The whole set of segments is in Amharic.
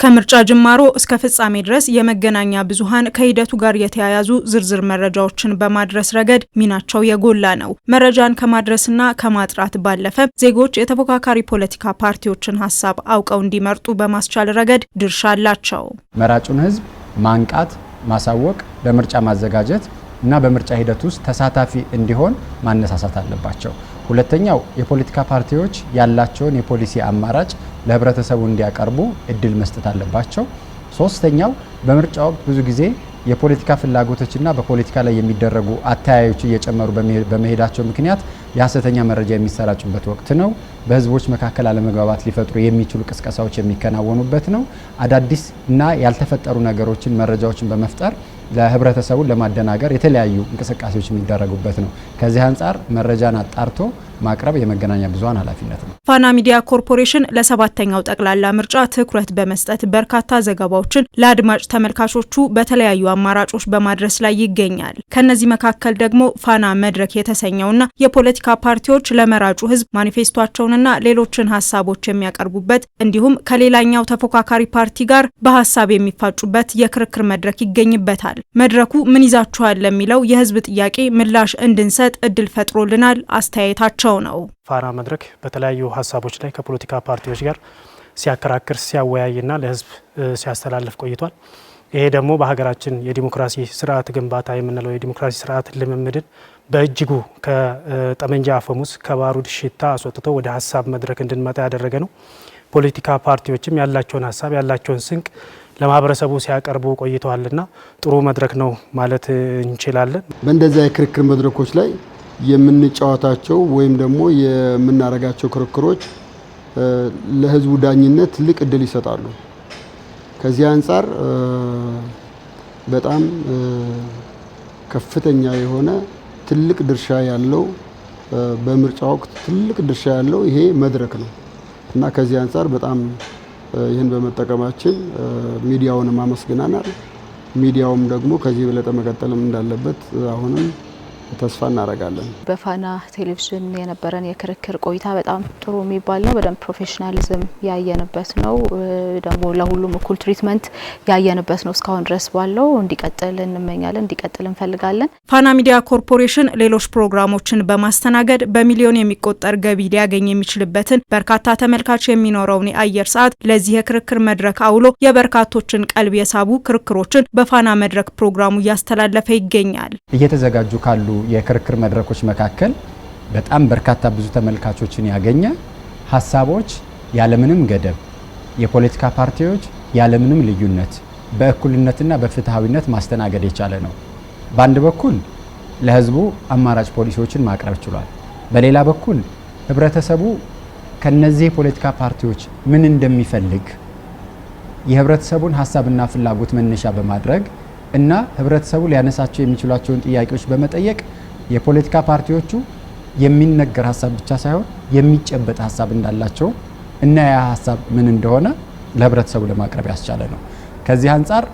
ከምርጫ ጅማሮ እስከ ፍጻሜ ድረስ የመገናኛ ብዙሃን ከሂደቱ ጋር የተያያዙ ዝርዝር መረጃዎችን በማድረስ ረገድ ሚናቸው የጎላ ነው። መረጃን ከማድረስና ከማጥራት ባለፈ ዜጎች የተፎካካሪ ፖለቲካ ፓርቲዎችን ሀሳብ አውቀው እንዲመርጡ በማስቻል ረገድ ድርሻ አላቸው። መራጩን ህዝብ ማንቃት፣ ማሳወቅ፣ ለምርጫ ማዘጋጀት እና በምርጫ ሂደት ውስጥ ተሳታፊ እንዲሆን ማነሳሳት አለባቸው። ሁለተኛው የፖለቲካ ፓርቲዎች ያላቸውን የፖሊሲ አማራጭ ለህብረተሰቡ እንዲያቀርቡ እድል መስጠት አለባቸው። ሶስተኛው በምርጫ ወቅት ብዙ ጊዜ የፖለቲካ ፍላጎቶችና በፖለቲካ ላይ የሚደረጉ አተያዮች እየጨመሩ በመሄዳቸው ምክንያት የሐሰተኛ መረጃ የሚሰራጩበት ወቅት ነው። በህዝቦች መካከል አለመግባባት ሊፈጥሩ የሚችሉ ቅስቀሳዎች የሚከናወኑበት ነው። አዳዲስ እና ያልተፈጠሩ ነገሮችን መረጃዎችን በመፍጠር ለህብረተሰቡ ለማደናገር የተለያዩ እንቅስቃሴዎች የሚደረጉበት ነው። ከዚህ አንፃር መረጃን አጣርቶ ማቅረብ የመገናኛ ብዙሃን ኃላፊነት ነው። ፋና ሚዲያ ኮርፖሬሽን ለሰባተኛው ጠቅላላ ምርጫ ትኩረት በመስጠት በርካታ ዘገባዎችን ለአድማጭ ተመልካቾቹ በተለያዩ አማራጮች በማድረስ ላይ ይገኛል። ከነዚህ መካከል ደግሞ ፋና መድረክ የተሰኘውና የፖለቲካ ፓርቲዎች ለመራጩ ህዝብ ማኒፌስቶአቸውንና ሌሎችን ሀሳቦች የሚያቀርቡበት እንዲሁም ከሌላኛው ተፎካካሪ ፓርቲ ጋር በሀሳብ የሚፋጩበት የክርክር መድረክ ይገኝበታል። መድረኩ ምን ይዛችኋል ለሚለው የህዝብ ጥያቄ ምላሽ እንድንሰጥ እድል ፈጥሮልናል። አስተያየታቸው ነው። ፋና መድረክ በተለያዩ ሀሳቦች ላይ ከፖለቲካ ፓርቲዎች ጋር ሲያከራክር ሲያወያይና ለህዝብ ሲያስተላልፍ ቆይቷል። ይሄ ደግሞ በሀገራችን የዲሞክራሲ ስርዓት ግንባታ የምንለው የዲሞክራሲ ስርዓት ልምምድን በእጅጉ ከጠመንጃ አፈሙዝ ከባሩድ ሽታ አስወጥቶ ወደ ሀሳብ መድረክ እንድንመጣ ያደረገ ነው። ፖለቲካ ፓርቲዎችም ያላቸውን ሀሳብ ያላቸውን ስንቅ ለማህበረሰቡ ሲያቀርቡ ቆይተዋልና ጥሩ መድረክ ነው ማለት እንችላለን። በእንደዚያ የክርክር መድረኮች ላይ የምንጫወታቸው ወይም ደግሞ የምናረጋቸው ክርክሮች ለህዝቡ ዳኝነት ትልቅ እድል ይሰጣሉ። ከዚህ አንፃር በጣም ከፍተኛ የሆነ ትልቅ ድርሻ ያለው በምርጫ ወቅት ትልቅ ድርሻ ያለው ይሄ መድረክ ነው እና ከዚህ አንፃር በጣም ይህን በመጠቀማችን ሚዲያውንም አመስግናናል። ሚዲያውም ደግሞ ከዚህ በለጠ መቀጠልም እንዳለበት አሁንም ተስፋ እናደርጋለን። በፋና ቴሌቪዥን የነበረን የክርክር ቆይታ በጣም ጥሩ የሚባል ነው። በደንብ ፕሮፌሽናሊዝም ያየንበት ነው። ደግሞ ለሁሉም እኩል ትሪትመንት ያየንበት ነው። እስካሁን ድረስ ባለው እንዲቀጥል እንመኛለን፣ እንዲቀጥል እንፈልጋለን። ፋና ሚዲያ ኮርፖሬሽን ሌሎች ፕሮግራሞችን በማስተናገድ በሚሊዮን የሚቆጠር ገቢ ሊያገኝ የሚችልበትን በርካታ ተመልካች የሚኖረውን የአየር ሰዓት ለዚህ የክርክር መድረክ አውሎ የበርካቶችን ቀልብ የሳቡ ክርክሮችን በፋና መድረክ ፕሮግራሙ እያስተላለፈ ይገኛል። እየተዘጋጁ ካሉ የክርክር መድረኮች መካከል በጣም በርካታ ብዙ ተመልካቾችን ያገኘ ሀሳቦች ያለምንም ገደብ የፖለቲካ ፓርቲዎች ያለምንም ልዩነት በእኩልነትና በፍትሃዊነት ማስተናገድ የቻለ ነው። በአንድ በኩል ለህዝቡ አማራጭ ፖሊሲዎችን ማቅረብ ችሏል። በሌላ በኩል ህብረተሰቡ ከነዚህ የፖለቲካ ፓርቲዎች ምን እንደሚፈልግ የህብረተሰቡን ሀሳብና ፍላጎት መነሻ በማድረግ እና ህብረተሰቡ ሊያነሳቸው የሚችሏቸውን ጥያቄዎች በመጠየቅ የፖለቲካ ፓርቲዎቹ የሚነገር ሀሳብ ብቻ ሳይሆን የሚጨበጥ ሀሳብ እንዳላቸው እና ያ ሀሳብ ምን እንደሆነ ለህብረተሰቡ ለማቅረብ ያስቻለ ነው። ከዚህ አንፃር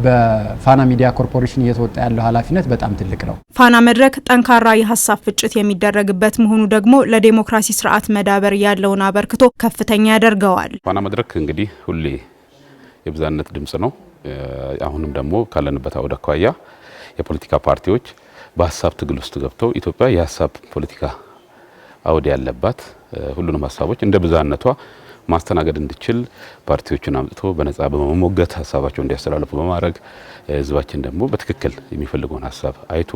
በፋና ሚዲያ ኮርፖሬሽን እየተወጣ ያለው ኃላፊነት በጣም ትልቅ ነው። ፋና መድረክ ጠንካራ የሀሳብ ፍጭት የሚደረግበት መሆኑ ደግሞ ለዲሞክራሲ ስርዓት መዳበር ያለውን አበርክቶ ከፍተኛ ያደርገዋል። ፋና መድረክ እንግዲህ ሁሌ የብዛነት ድምጽ ነው። አሁንም ደግሞ ካለንበት አውድ አኳያ የፖለቲካ ፓርቲዎች በሀሳብ ትግል ውስጥ ገብተው ኢትዮጵያ የሀሳብ ፖለቲካ አውድ ያለባት ሁሉንም ሀሳቦች እንደ ብዛነቷ ማስተናገድ እንድችል ፓርቲዎችን አምጥቶ በነጻ በመሞገት ሀሳባቸው እንዲያስተላልፉ በማድረግ ህዝባችን ደግሞ በትክክል የሚፈልገውን ሀሳብ አይቶ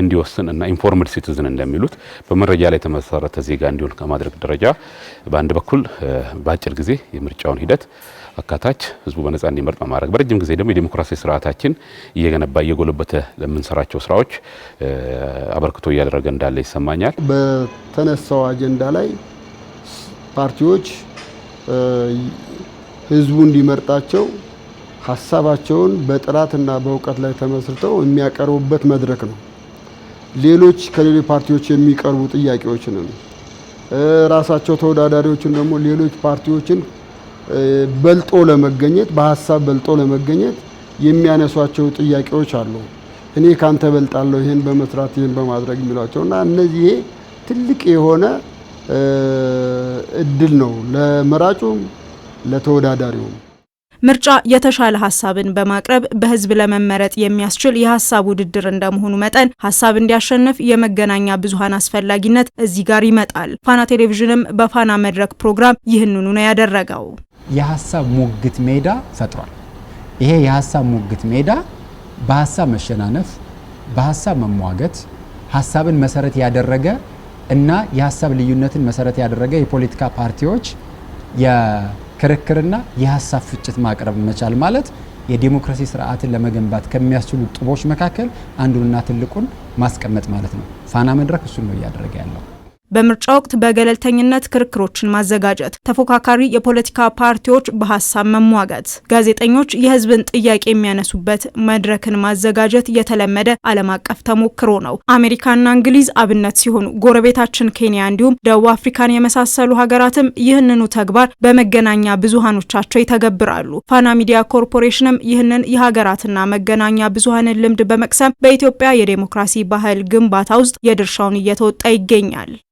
እንዲወስን እና ኢንፎርምድ ሲቲዝን እንደሚሉት በመረጃ ላይ የተመሰረተ ዜጋ እንዲሆን ከማድረግ ደረጃ በአንድ በኩል በአጭር ጊዜ የምርጫውን ሂደት አካታች ህዝቡ በነጻ እንዲመርጥ በማድረግ በረጅም ጊዜ ደግሞ የዲሞክራሲ ስርዓታችን እየገነባ እየጎለበተ ለምንሰራቸው ስራዎች አበርክቶ እያደረገ እንዳለ ይሰማኛል። በተነሳው አጀንዳ ላይ ፓርቲዎች ህዝቡ እንዲመርጣቸው ሀሳባቸውን በጥራትና በእውቀት ላይ ተመስርተው የሚያቀርቡበት መድረክ ነው። ሌሎች ከሌሎች ፓርቲዎች የሚቀርቡ ጥያቄዎችንም ራሳቸው ተወዳዳሪዎችን ደግሞ ሌሎች ፓርቲዎችን በልጦ ለመገኘት በሀሳብ በልጦ ለመገኘት የሚያነሷቸው ጥያቄዎች አሉ። እኔ ካንተ በልጣለሁ ይሄን በመስራት ይሄን በማድረግ የሚሏቸውና እነዚህ ትልቅ የሆነ እድል ነው ለመራጩም ለተወዳዳሪውም። ምርጫ የተሻለ ሀሳብን በማቅረብ በህዝብ ለመመረጥ የሚያስችል የሀሳብ ውድድር እንደመሆኑ መጠን ሀሳብ እንዲያሸንፍ የመገናኛ ብዙሃን አስፈላጊነት እዚህ ጋር ይመጣል። ፋና ቴሌቪዥንም በፋና መድረክ ፕሮግራም ይህንኑ ነው ያደረገው። የሀሳብ ሙግት ሜዳ ፈጥሯል። ይሄ የሀሳብ ሙግት ሜዳ በሀሳብ መሸናነፍ፣ በሀሳብ መሟገት፣ ሀሳብን መሰረት ያደረገ እና የሀሳብ ልዩነትን መሰረት ያደረገ የፖለቲካ ፓርቲዎች የክርክርና የሀሳብ ፍጭት ማቅረብ መቻል ማለት የዲሞክራሲ ስርዓትን ለመገንባት ከሚያስችሉ ጡቦች መካከል አንዱንና ትልቁን ማስቀመጥ ማለት ነው። ፋና መድረክ እሱን ነው እያደረገ ያለው። በምርጫ ወቅት በገለልተኝነት ክርክሮችን ማዘጋጀት፣ ተፎካካሪ የፖለቲካ ፓርቲዎች በሀሳብ መሟገት፣ ጋዜጠኞች የህዝብን ጥያቄ የሚያነሱበት መድረክን ማዘጋጀት የተለመደ ዓለም አቀፍ ተሞክሮ ነው። አሜሪካና እንግሊዝ አብነት ሲሆኑ ጎረቤታችን ኬንያ እንዲሁም ደቡብ አፍሪካን የመሳሰሉ ሀገራትም ይህንኑ ተግባር በመገናኛ ብዙሃኖቻቸው ይተገብራሉ። ፋና ሚዲያ ኮርፖሬሽንም ይህንን የሀገራትና መገናኛ ብዙሃንን ልምድ በመቅሰም በኢትዮጵያ የዴሞክራሲ ባህል ግንባታ ውስጥ የድርሻውን እየተወጣ ይገኛል።